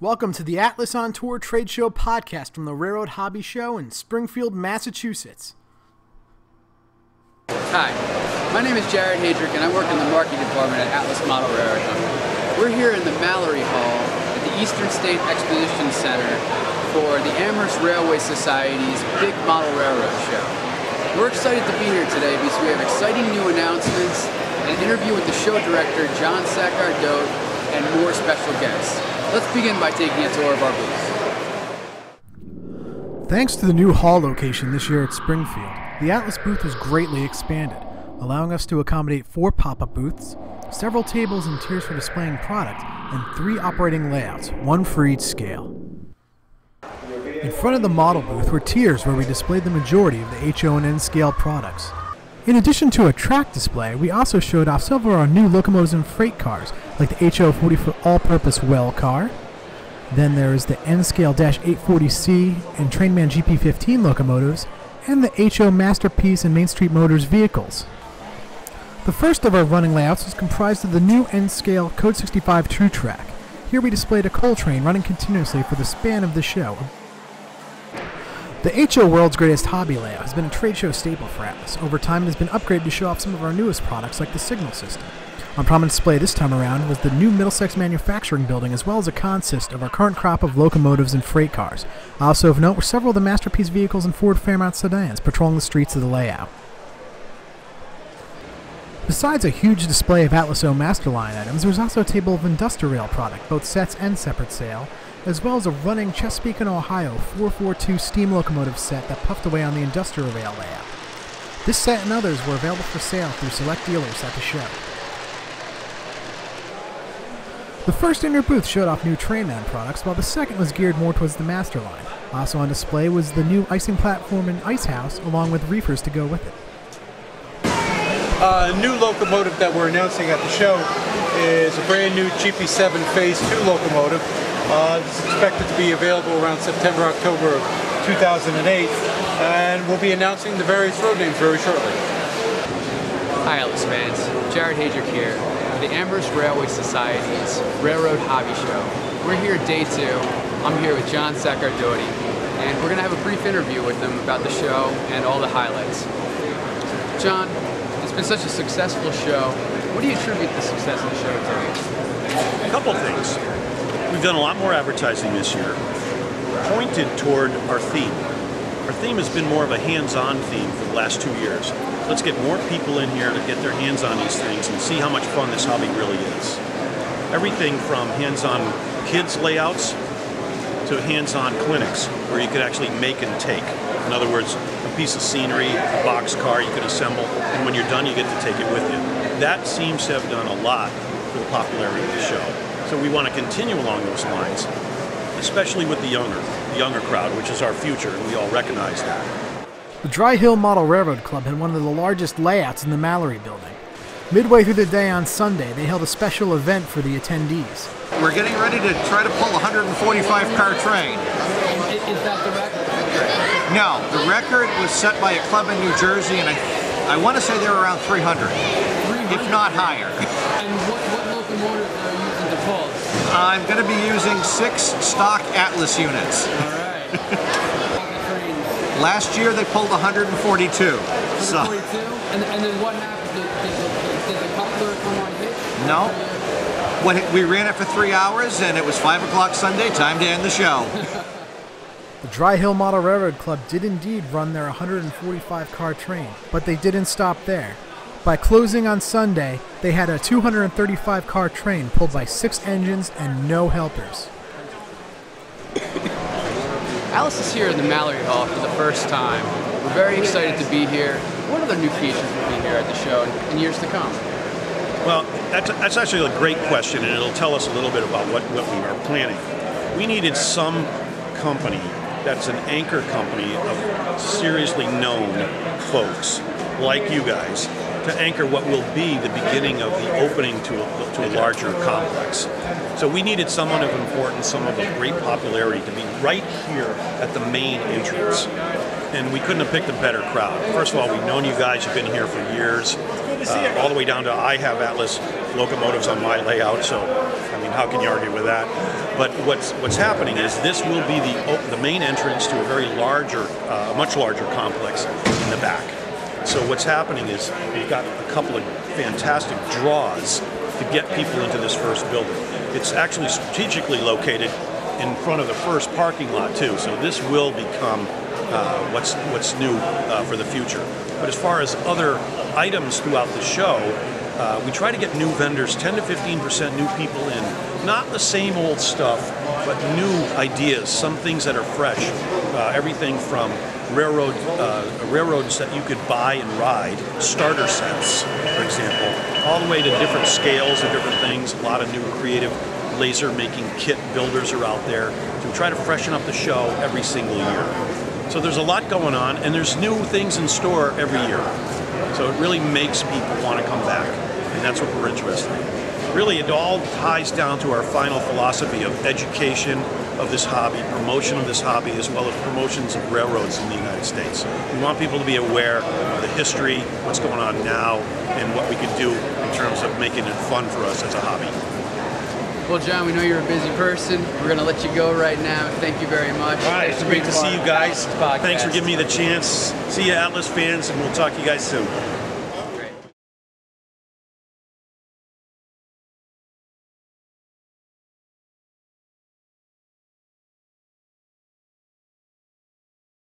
Welcome to the Atlas on Tour Trade Show podcast from the Railroad Hobby Show in Springfield, Massachusetts. Hi, my name is Jared Hadrick and I work in the marketing department at Atlas Model Railroad Company. We're here in the Mallory Hall at the Eastern State Exposition Center for the Amherst Railway Society's Big Model Railroad Show. We're excited to be here today because we have exciting new announcements, an interview with the show director John Saccardone, and more special guests. Let's begin by taking a tour of our booth. Thanks to the new hall location this year at Springfield, the Atlas booth has greatly expanded, allowing us to accommodate 4 pop-up booths, several tables and tiers for displaying product, and 3 operating layouts, 1 for each scale. In front of the model booth were tiers where we displayed the majority of the HO and N scale products. In addition to a track display, we also showed off several of our new locomotives and freight cars, like the HO 40-foot all-purpose well car. Then there's the N-Scale-840C and Trainman GP15 locomotives, and the HO Masterpiece and Main Street Motors vehicles. The first of our running layouts was comprised of the new N-Scale Code 65 True Track. Here we displayed a coal train running continuously for the span of the show. The HO World's Greatest Hobby layout has been a trade show staple for Atlas. Over time it has been upgraded to show off some of our newest products like the signal system. On prominent display this time around was the new Middlesex Manufacturing Building as well as a consist of our current crop of locomotives and freight cars. Also of note were several of the Masterpiece vehicles and Ford Fairmount sedans patrolling the streets of the layout. Besides a huge display of Atlas O Masterline items, there was also a table of Industrial product, both sets and separate sale, as well as a running Chesapeake & Ohio 442 steam locomotive set that puffed away on the Industrial Rail layout. This set and others were available for sale through select dealers at the show. The first in your booth showed off new Trainman products, while the second was geared more towards the Masterline. Also on display was the new icing platform and ice house, along with reefers to go with it. A new locomotive that we're announcing at the show is a brand new GP7 Phase 2 locomotive. This is expected to be available around September, October of 2008, and we'll be announcing the various road names very shortly. Hi Atlas fans, Jared Hadrick here for the Amherst Railway Society's Railroad Hobby Show. We're here day 2. I'm here with John Saccardone, and we're going to have a brief interview with him about the show and all the highlights. John, it's been such a successful show. What do you attribute the success of the show to? A couple things. We've done a lot more advertising this year, pointed toward our theme. Our theme has been more of a hands-on theme for the last 2 years. Let's get more people in here to get their hands on these things and see how much fun this hobby really is. Everything from hands-on kids layouts to hands-on clinics where you could actually make and take. In other words, a piece of scenery, a box car you can assemble, and when you're done you get to take it with you. That seems to have done a lot for the popularity of the show. So we want to continue along those lines, especially with the younger crowd, which is our future, and we all recognize that. The Dry Hill Model Railroad Club had one of the largest layouts in the Mallory building. Midway through the day on Sunday, they held a special event for the attendees. We're getting ready to try to pull a 145-car train. Is that the record? No, the record was set by a club in New Jersey, and I want to say they were around 300, if not higher. And what locomotive are you using to pull? I'm going to be using 6 stock Atlas units. All right. Last year they pulled 142. 142? And then what happened? Did the coupler come on hit? No. We ran it for 3 hours, and it was 5 o'clock Sunday, time to end the show. The Dry Hill Model Railroad Club did indeed run their 145-car train, but they didn't stop there. By closing on Sunday, they had a 235-car train pulled by 6 engines and no helpers. Atlas is here in the Mallory Hall for the first time. We're very excited to be here. What other new features will be here at the show in years to come? Well, that's actually a great question, and it'll tell us a little bit about what we are planning. We needed some company that's an anchor company of seriously known folks like you guys to anchor what will be the beginning of the opening to a larger complex. So we needed someone of importance, someone of great popularity to be right here at the main entrance. And we couldn't have picked a better crowd. First of all, we've known you guys, you've been here for years, all the way down to I have Atlas locomotives on my layout, so I mean how can you argue with that? But what's happening is this will be the main entrance to a very larger, much larger complex in the back. So what's happening is we've got a couple of fantastic draws to get people into this first building. It's actually strategically located in front of the first parking lot too. So this will become what's new for the future. But as far as other items throughout the show, we try to get new vendors, 10 to 15% new people in. Not the same old stuff, but new ideas, some things that are fresh. Everything from railroads that you could buy and ride, starter sets, for example, all the way to different scales and different things. A lot of new creative laser making kit builders are out there. So we try to freshen up the show every single year. So there's a lot going on, and there's new things in store every year. So it really makes people want to come back, and that's what we're interested in. Really, it all ties down to our final philosophy of education of this hobby, promotion of this hobby, as well as promotions of railroads in the United States. We want people to be aware of the history, what's going on now, and what we can do in terms of making it fun for us as a hobby. Well, John, we know you're a busy person. We're going to let you go right now. Thank you very much. All right, it's great to see you guys. Thanks for giving me the chance. See you, Atlas fans, and we'll talk to you guys soon.